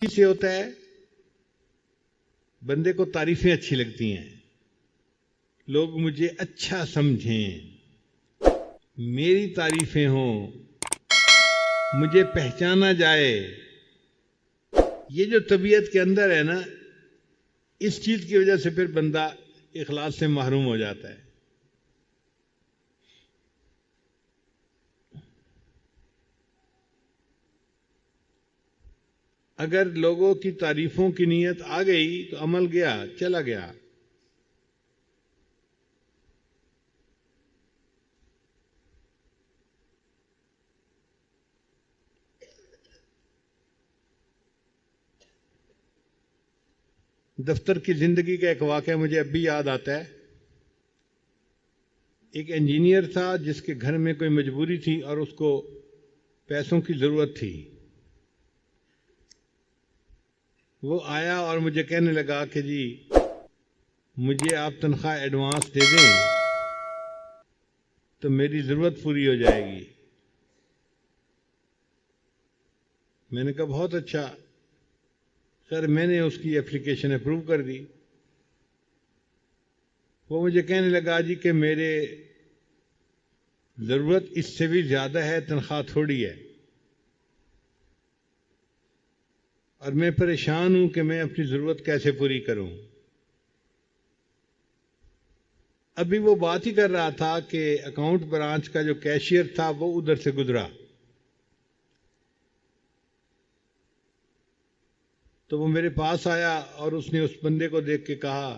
سے ہوتا ہے بندے کو تعریفیں اچھی لگتی ہیں، لوگ مجھے اچھا سمجھیں، میری تعریفیں ہوں، مجھے پہچانا جائے. یہ جو طبیعت کے اندر ہے نا، اس چیز کی وجہ سے پھر بندہ اخلاص سے محروم ہو جاتا ہے. اگر لوگوں کی تعریفوں کی نیت آ گئی تو عمل گیا، چلا گیا. دفتر کی زندگی کا ایک واقعہ مجھے اب بھی یاد آتا ہے. ایک انجینئر تھا جس کے گھر میں کوئی مجبوری تھی اور اس کو پیسوں کی ضرورت تھی. وہ آیا اور مجھے کہنے لگا کہ جی مجھے آپ تنخواہ ایڈوانس دے دیں تو میری ضرورت پوری ہو جائے گی. میں نے کہا بہت اچھا. خیر میں نے اس کی اپلیکیشن اپروو کر دی. وہ مجھے کہنے لگا جی کہ میرے ضرورت اس سے بھی زیادہ ہے، تنخواہ تھوڑی ہے، اور میں پریشان ہوں کہ میں اپنی ضرورت کیسے پوری کروں. ابھی وہ بات ہی کر رہا تھا کہ اکاؤنٹ برانچ کا جو کیشیئر تھا وہ ادھر سے گزرا. تو وہ میرے پاس آیا اور اس نے اس بندے کو دیکھ کے کہا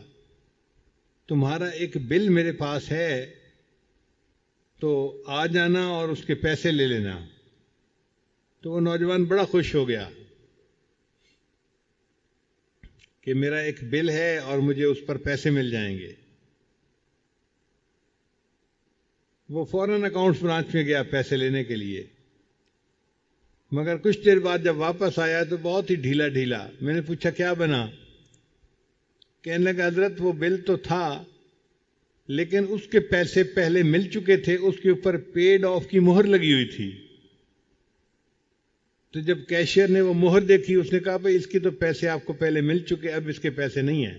تمہارا ایک بل میرے پاس ہے تو آ جانا اور اس کے پیسے لے لینا. تو وہ نوجوان بڑا خوش ہو گیا کہ میرا ایک بل ہے اور مجھے اس پر پیسے مل جائیں گے. وہ فوراً اکاؤنٹس برانچ میں گیا پیسے لینے کے لیے، مگر کچھ دیر بعد جب واپس آیا تو بہت ہی ڈھیلا ڈھیلا. میں نے پوچھا کیا بنا؟ کہنے لگا حضرت وہ بل تو تھا لیکن اس کے پیسے پہلے مل چکے تھے، اس کے اوپر پیڈ آف کی مہر لگی ہوئی تھی. تو جب کیشیئر نے وہ مہر دیکھی اس نے کہا بھئی اس کی تو پیسے آپ کو پہلے مل چکے، اب اس کے پیسے نہیں ہیں.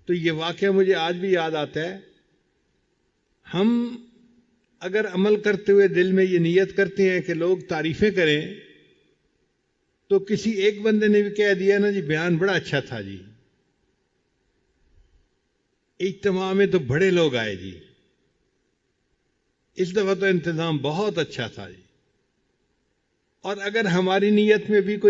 تو یہ واقعہ مجھے آج بھی یاد آتا ہے. ہم اگر عمل کرتے ہوئے دل میں یہ نیت کرتے ہیں کہ لوگ تعریفیں کریں، تو کسی ایک بندے نے بھی کہہ دیا نا جی بیان بڑا اچھا تھا جی، اجتماع میں تو بڑے لوگ آئے جی، اس دفعہ تو انتظام بہت اچھا تھا جی. اور اگر ہماری نیت میں بھی کوئی